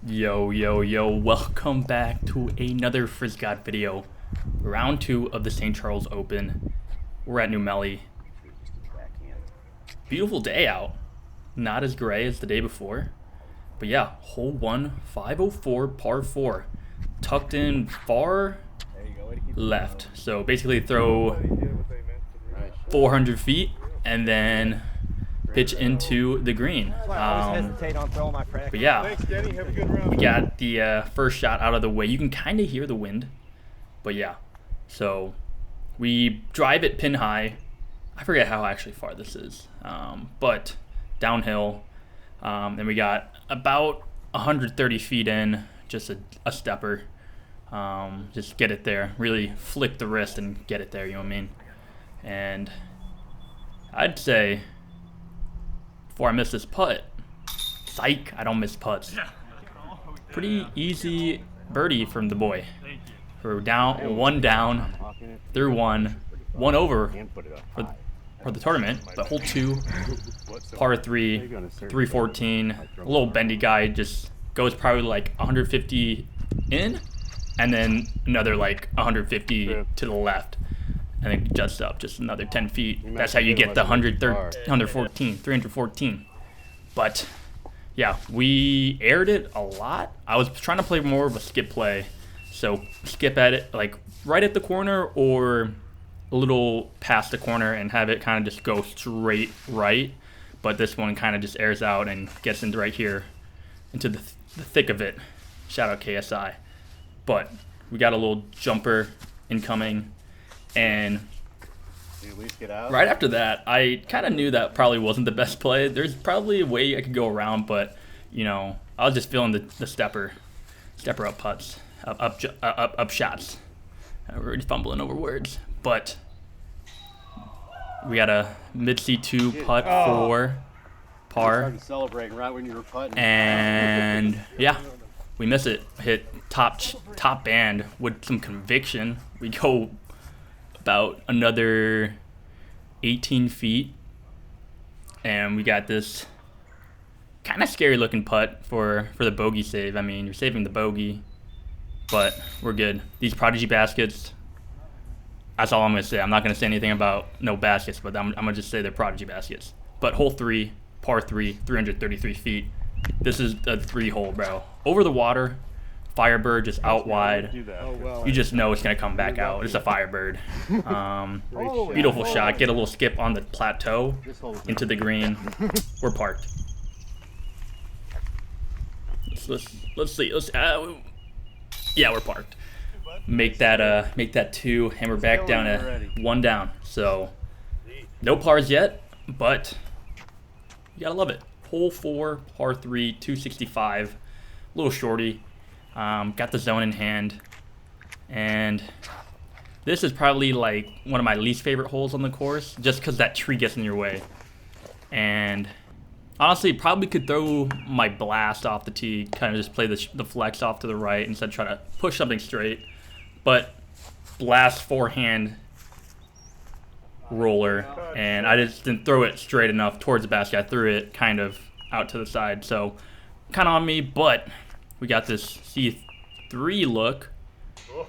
Yo, yo, yo, welcome back to another Frizzgod video. Round 2 of the St. Charles Open. We're at New Melly. Beautiful day out. Not as gray as the day before. But yeah, hole 1, 504, par 4. Tucked in far left. So basically throw 400 feet and then pitch into the green. But yeah, we got the first shot out of the way. You can kind of hear the wind, but yeah. So we drive it pin high. I forget how actually far this is, but downhill. Then we got about 130 feet in, just a stepper. Just get it there. Really flick the wrist and get it there. You know what I mean? And I'd say, before I miss this putt, psych, I don't miss putts. Pretty easy birdie from the boy. We're down, one down, through one over for the tournament. But hole 2, par 3, 314. A little bendy guy, just goes probably like 150 in, and then another like 150 to the left. And then just up, just another 10 feet. That's how you get the 314. But yeah, we aired it a lot. I was trying to play more of a skip play. So skip at it, like right at the corner or a little past the corner and have it kind of just go straight right. But this one kind of just airs out and gets into right here, into the thick of it. Shout out KSI. But we got a little jumper incoming. And at least get out? Right after that, I kind of knew that probably wasn't the best play. There's probably a way I could go around, but you know, I was just feeling the stepper up putts, up shots. We're already fumbling over words, but we got a mid C2 putt for par, to celebrate right when you were putting. and yeah, we miss it. Hit top band with some conviction. We go about another 18 feet, and we got this kind of scary looking putt for the bogey save. I mean, you're saving the bogey, but we're good. These prodigy baskets, that's all I'm gonna say. I'm not gonna say anything about no baskets, but I'm gonna just say they're prodigy baskets. But hole 3, par 3, 333 feet. This is a 3-hole, bro. Over the water. Firebird just out wide. You just know it's gonna come back out. It's a Firebird. Beautiful shot. Get a little skip on the plateau into the green. We're parked. Let's see. Yeah, we're parked. Make that 2, and we're back down to 1 down. So no pars yet, but you gotta love it. Hole 4, par 3, 265. A little shorty. Got the zone in hand, and this is probably like one of my least favorite holes on the course, just because that tree gets in your way. And honestly, probably could throw my blast off the tee, kind of just play the flex off to the right instead of trying to push something straight. But blast forehand roller, and I just didn't throw it straight enough towards the basket. I threw it kind of out to the side, so kind of on me, but we got this C3 look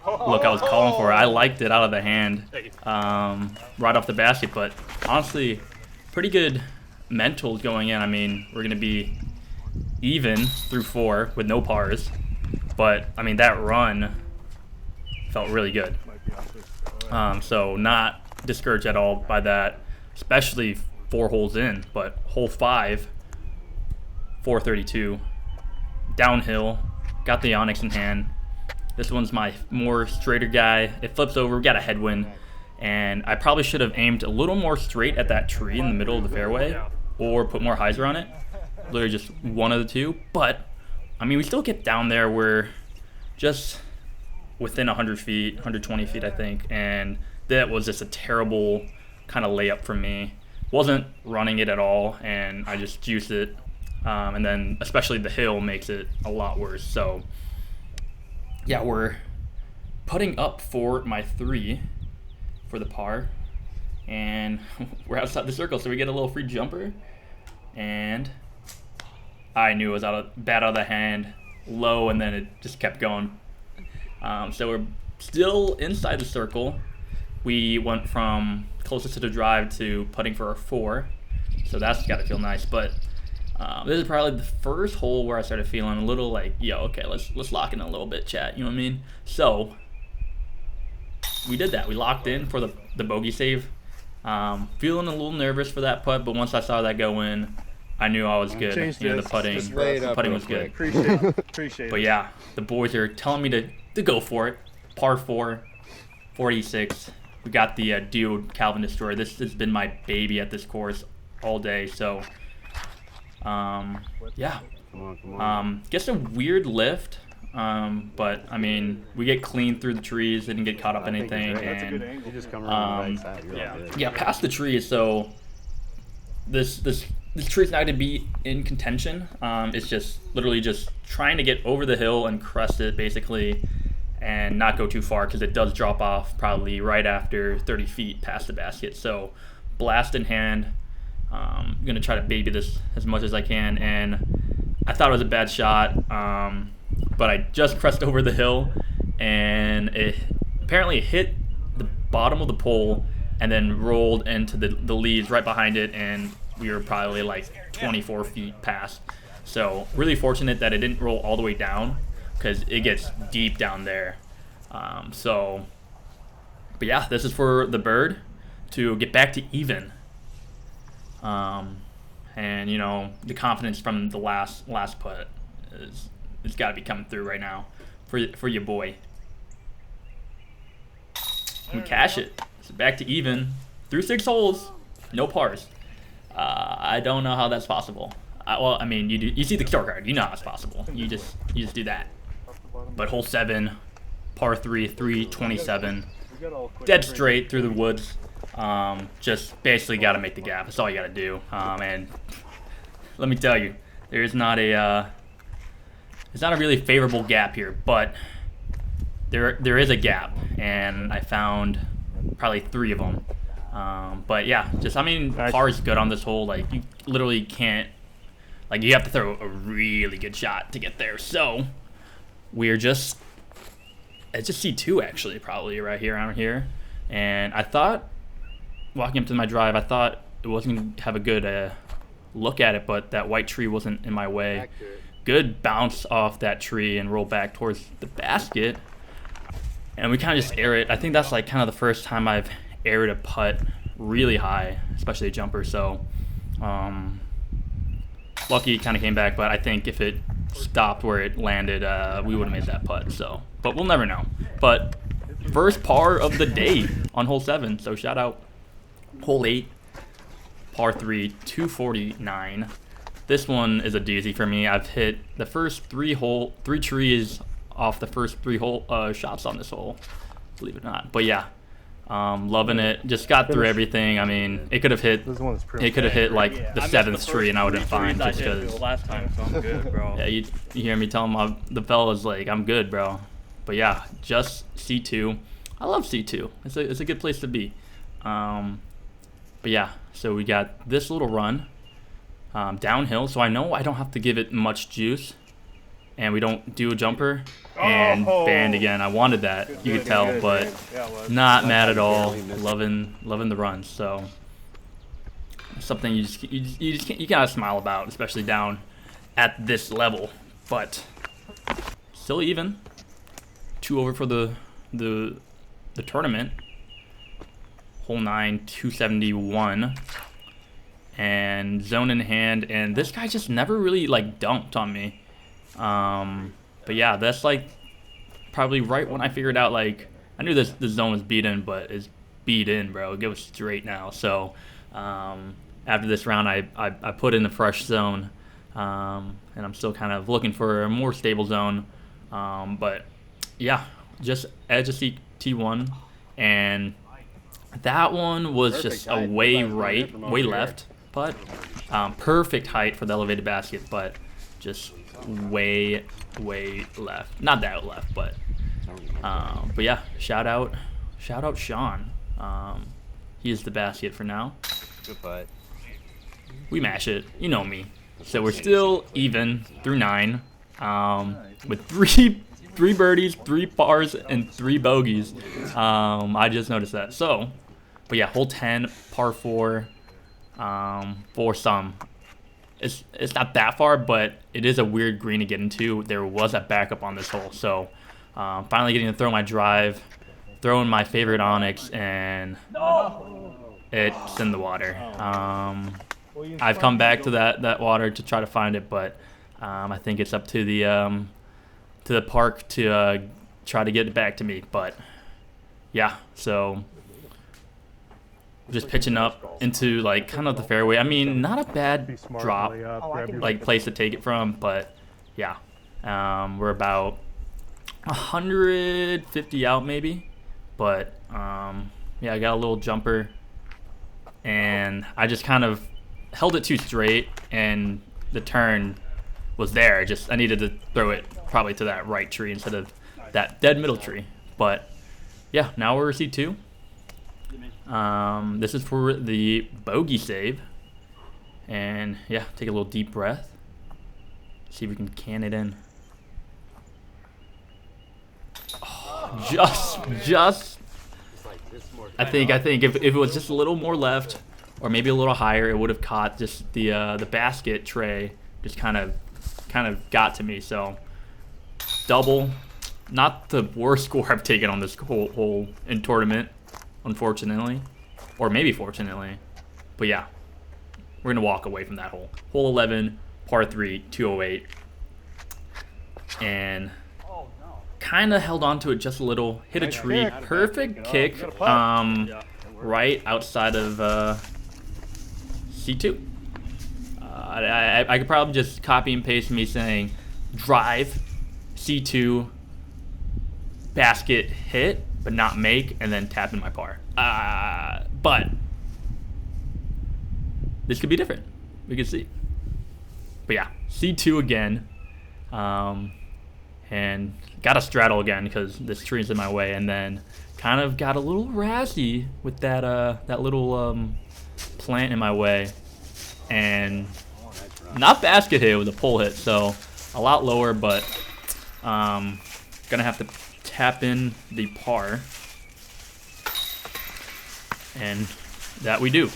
I was calling for. I liked it out of the hand, right off the basket, but honestly, pretty good mentals going in. I mean, we're going to be even through 4 with no pars, but I mean, that run felt really good. So not discouraged at all by that, especially 4 holes in, but hole 5, 432. Downhill, got the Onyx in hand. This one's my more straighter guy. It flips over, we got a headwind, and I probably should have aimed a little more straight at that tree in the middle of the fairway, or put more hyzer on it. Literally just one of the two. But I mean, we still get down there. We're just within 100 feet, 120 feet, I think, and that was just a terrible kind of layup from me. Wasn't running it at all, and I just juiced it. And then especially the hill makes it a lot worse. So yeah, we're putting up for my 3 for the par, and we're outside the circle, so we get a little free jumper, and I knew it was bad out of the hand. low, and then it just kept going. So we're still inside the circle. We went from closest to the drive to putting for a 4, so that's got to feel nice. But this is probably the first hole where I started feeling a little like, yo, okay, let's lock in a little bit, chat. You know what I mean? So we did that. We locked in for the bogey save. Feeling a little nervous for that putt, but once I saw that go in, I knew I was good. You know, the putting was good. Appreciate it. But yeah, the boys are telling me to go for it. Par 4, 46. We got the dude Calvin Destroyer. This has been my baby at this course all day. So, yeah. Come on. Gets a weird lift. But I mean, we get clean through the trees, didn't get caught up in anything, That's a good and angle. You just come around the right side. You're all good. yeah, past the trees. So this tree's not going to be in contention. It's just literally just trying to get over the hill and crest it basically, and not go too far because it does drop off probably right after 30 feet past the basket. So blast in hand. I'm gonna try to baby this as much as I can, and I thought it was a bad shot. But I just crest over the hill, and it apparently hit the bottom of the pole and then rolled into the leaves right behind it, and we were probably like 24 feet past. So really fortunate that it didn't roll all the way down because it gets deep down there. But yeah, this is for the bird to get back to even. And you know, the confidence from the last putt it's got to be coming through right now for your boy. We cash it. So back to even through 6 holes, no pars. I don't know how that's possible. Well, I mean, you see the scorecard, you know how it's possible. You just do that. But hole 7, par 3, 327, dead straight through the woods. Just basically got to make the gap. That's all you got to do. And let me tell you, there's not a it's not a really favorable gap here, but there is a gap, and I found probably 3 of them. But yeah, just I mean, par is good on this hole. Like you literally can't, like you have to throw a really good shot to get there. So we're it's just C2 actually, probably right here around here. And I thought walking up to my drive, I thought it wasn't gonna have a good look at it, but that white tree wasn't in my way. Good bounce off that tree and roll back towards the basket, and we kind of just air it. I think that's like kind of the first time I've aired a putt really high, especially a jumper. So lucky it kind of came back, but I think if it stopped where it landed, we would have made that putt. So, but we'll never know. But first par of the day on hole 7. So shout out hole 8, par 3, 249. This one is a doozy for me. I've hit the first 3 trees off the first 3 shots on this hole, believe it or not. But yeah, loving it. Just got through everything. I mean, it could have hit like the 7th tree and I would have been fine just because last time, so I'm good, bro. Yeah, you hear me telling the fellas like I'm good, bro. But yeah, just C2. I love C2. It's a good place to be. But yeah, so we got this little run. Downhill, so I know I don't have to give it much juice, and we don't do a jumper and band again. I wanted that, you could tell, but not mad at all. Loving the runs. So something you gotta smile about, especially down at this level. But still even 2 over for the tournament. Hole 9, 271. And zone in hand, and this guy just never really like dumped on me. But yeah, that's like probably right when I figured out, like I knew this zone was beat in, but it's beat in, bro. It goes straight now. So after this round, I put in a fresh zone, and I'm still kind of looking for a more stable zone. But yeah, just edge of T1, and that one was just a way right, way left putt. Perfect height for the elevated basket, but just way left. Not that left, but yeah, shout out Sean. He is the basket for now. Good putt. We mash it, you know me. So we're still even through 9. with three birdies, 3 pars, and 3 bogeys. I just noticed that. So, but yeah, hole 10, par 4, for some. It's not that far, but it is a weird green to get into. There was a backup on this hole, so finally getting to throw my drive, throw in my favorite onyx, and it's in the water. I've come back to that water to try to find it, but I think it's up to the park to try to get it back to me. But yeah, so just pitching up into like kind of the fairway. I mean, not a bad drop, like place to take it from, but yeah, we're about 150 out maybe, but yeah, I got a little jumper, and I just kind of held it too straight, and the turn was there. I needed to throw it probably to that right tree instead of that dead middle tree. But yeah, now we're C2. This is for the bogey save, and yeah, take a little deep breath, see if we can can it in. Oh, just I think if it was just a little more left, or maybe a little higher, it would have caught just the basket tray. Just kind of got to me. So double, not the worst score I've taken on this whole in tournament, unfortunately, or maybe fortunately, but yeah, we're gonna walk away from that hole. Hole 11, par 3, 208, and kind of held on to it just a little. Hit a tree, perfect kick, right outside of C2. I could probably just copy and paste me saying drive, C2, basket, hit, but not make, and then tap in my par. But this could be different. We could see. But yeah, C2 again, and got to straddle again because this tree is in my way, and then kind of got a little razzy with that little plant in my way, and not basket hit, with a pole hit, so a lot lower, but gonna have to tap in the par, and that we do.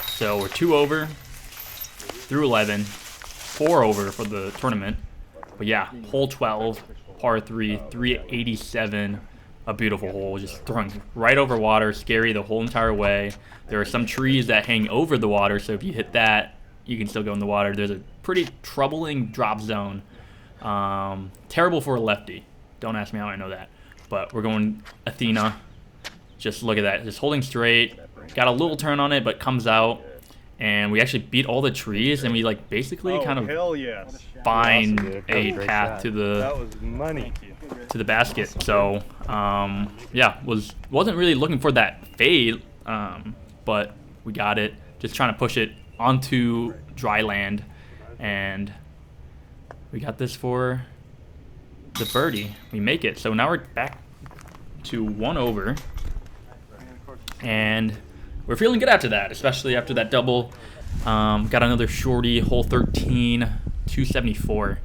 So we're 2 over through 11, 4 over for the tournament. But yeah, hole 12, par 3, 387, a beautiful hole, just throwing right over water, scary the whole entire way. There are some trees that hang over the water, so if you hit that, you can still go in the water. There's a pretty troubling drop zone. Terrible for a lefty. Don't ask me how I know that. But we're going Athena. Just look at that. Just holding straight. Got a little turn on it, but comes out. And we actually beat all the trees, and we like basically kind of find a path to the basket. So yeah, wasn't really looking for that fade, but we got it. Just trying to push it onto dry land, and we got this for the birdie. We make it. So now we're back to 1 over, and we're feeling good after that, especially after that double. Got another shorty, hole 13, 274,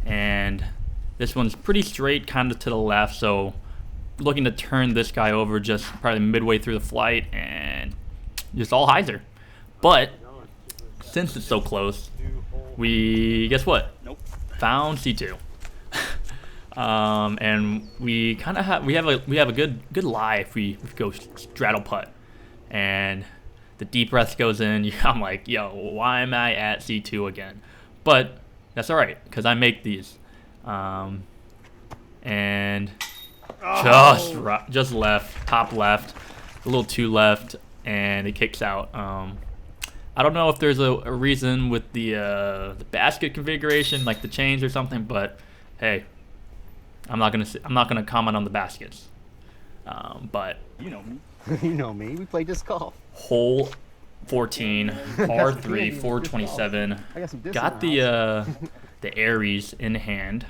and this one's pretty straight, kind of to the left, so looking to turn this guy over just probably midway through the flight, and just all hyzer. But since it's so close, we, guess what? Found C2. And we kind of have a good lie if we go straddle putt, and the deep breath goes in. I'm like, yo, why am I at C2 again? But that's all right, because I make these. And just left, top left, a little too left, and it kicks out. I don't know if there's a reason with the basket configuration, like the chains or something, but hey, I'm not gonna comment on the baskets. But you know me. You know me. We played disc golf. Hole 14, par 3, 427. Got the Aries in hand,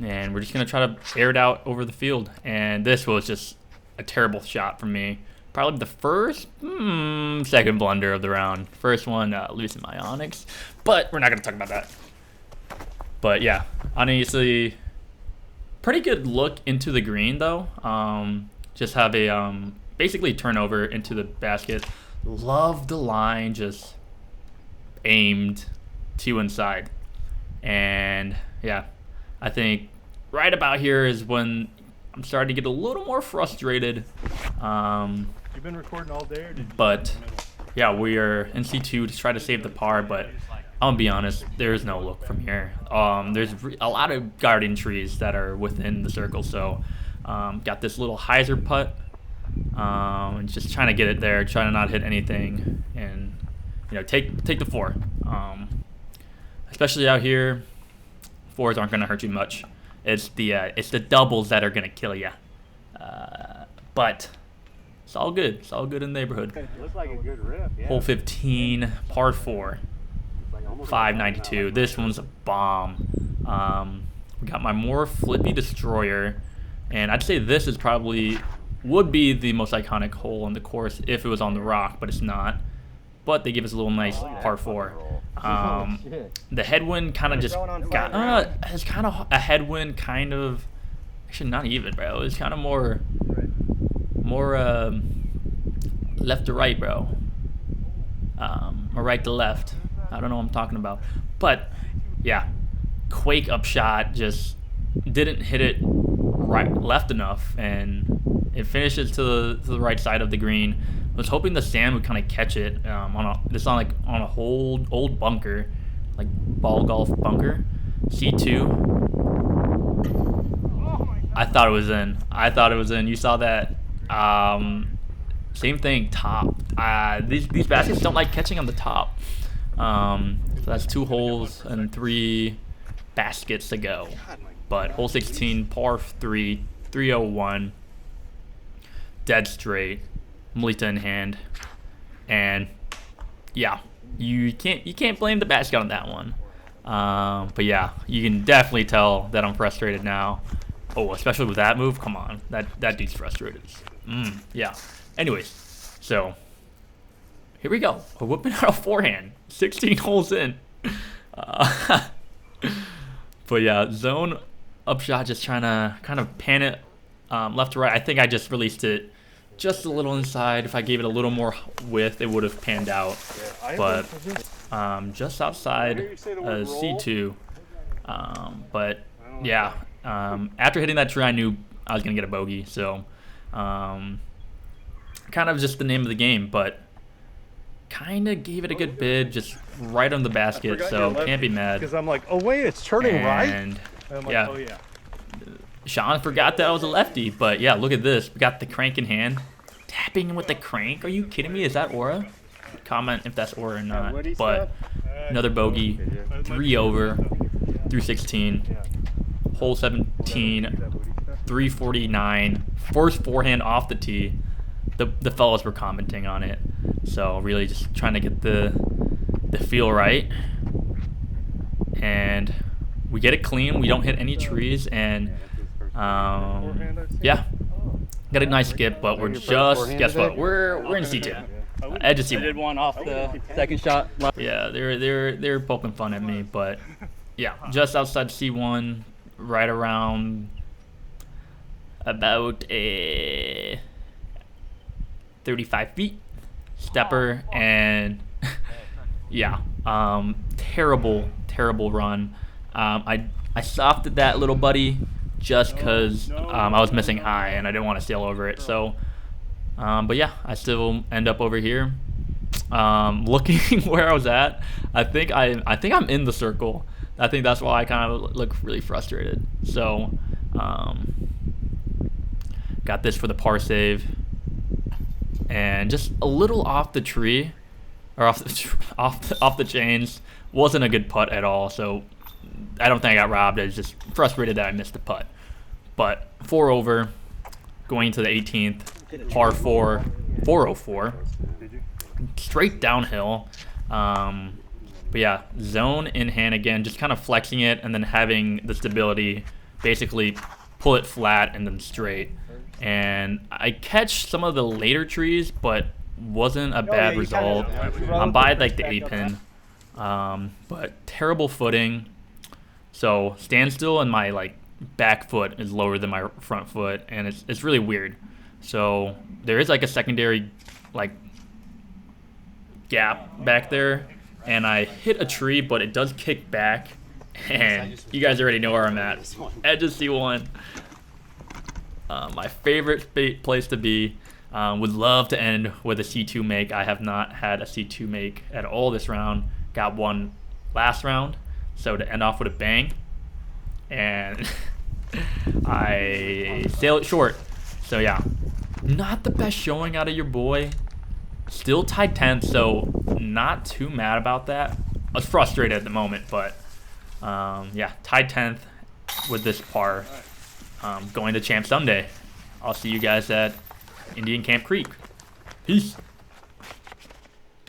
and we're just gonna try to air it out over the field. And this was just a terrible shot for me. Probably the second blunder of the round. First one, losing my onyx, but we're not gonna talk about that. But yeah, honestly, pretty good look into the green though. Just have a basically turnover into the basket. Love the line, just aimed to inside. And yeah, I think right about here is when I'm starting to get a little more frustrated. You've been recording all day, or did you But yeah, we are in C2 to try to save the par, but I'm gonna be honest, there is no look from here. There's a lot of garden trees that are within the circle, so got this little hyzer putt, and just trying to get it there, trying to not hit anything, and take the 4. Especially out here, 4s aren't gonna hurt you much. It's the doubles that are gonna kill you. But it's all good. It's all good in the neighborhood. Looks like a good rip, yeah. Hole 15, par 4, 592. This one's a bomb. We got my more flippy destroyer, and I'd say this is would be the most iconic hole on the course if it was on the rock, but it's not. But they give us a little nice par 4. The headwind kind of just got it's kind of a headwind, kind of. Actually, not even, bro. It's kind of more left to right, bro. Or right to left. I don't know what I'm talking about. But yeah, quake up shot, just didn't hit it left enough, and it finishes to the right side of the green. I was hoping the sand would kind of catch it on a whole old bunker, like ball golf bunker. C2. I thought it was in. You saw that. Same thing, top. These baskets don't like catching on the top. So that's 2 holes and 3 baskets to go. But hole 16, par 3, 301, dead straight, Melita in hand, and yeah, you can't blame the basket on that one. But yeah, you can definitely tell that I'm frustrated now. Oh, especially with that move. Come on, that dude's frustrated. Yeah. Anyways, so here we go. We're whipping out a forehand. 16 holes in. But yeah, zone upshot, just trying to kind of pan it left to right. I think I just released it just a little inside. If I gave it a little more width, it would have panned out. But just outside C2. But yeah, after hitting that tree, I knew I was going to get a bogey. So kind of just the name of the game, but kind of gave it a good bid, just right on the basket, so can't be mad. Because I'm like, oh wait, it's turning right. And I'm like, yeah, oh yeah. Sean forgot that I was a lefty, but yeah, look at this. We got the crank in hand, tapping with the crank. Are you kidding me? Is that aura? Comment if that's aura or not. But another bogey, 3 over through 16, hole 17, 349, first forehand off the tee. The fellas were commenting on it, so really just trying to get the feel right, and we get it clean. We don't hit any trees, and yeah, got a nice skip, but we're just, guess what, we're in C2. Edge of C1. I did one off the second shot. Yeah, they're poking fun at me, but yeah, just outside C1, right around about 35 feet, stepper, and yeah, terrible run. I softed that little buddy just because I was missing high and I didn't want to sail over it. So, but yeah, I still end up over here. Looking where I was at, I think I'm in the circle. I think that's why I kind of look really frustrated. So, got this for the par save. And just a little off the tree, or off the chains, wasn't a good putt at all. So I don't think I got robbed. I was just frustrated that I missed the putt. But 4 over, going to the 18th, par 4, 404, straight downhill. But yeah, zone in hand again, just kind of flexing it and then having the stability, basically pull it flat and then straight. And I catch some of the later trees, but wasn't a bad result. I'm by like the 8 pin, but terrible footing. So standstill and my like back foot is lower than my front foot, and it's really weird. So there is like a secondary like gap back there, and I hit a tree, but it does kick back, and you guys already know where I'm at. Edge of C1. My favorite place to be. Would love to end with a C2 make. I have not had a C2 make at all this round. Got one last round, so to end off with a bang, and I sail it short. So yeah, not the best showing out of your boy. Still tied 10th, so not too mad about that. I was frustrated at the moment, but yeah, tied 10th with this par. Going to Champ Sunday. I'll see you guys at Indian Camp Creek. Peace.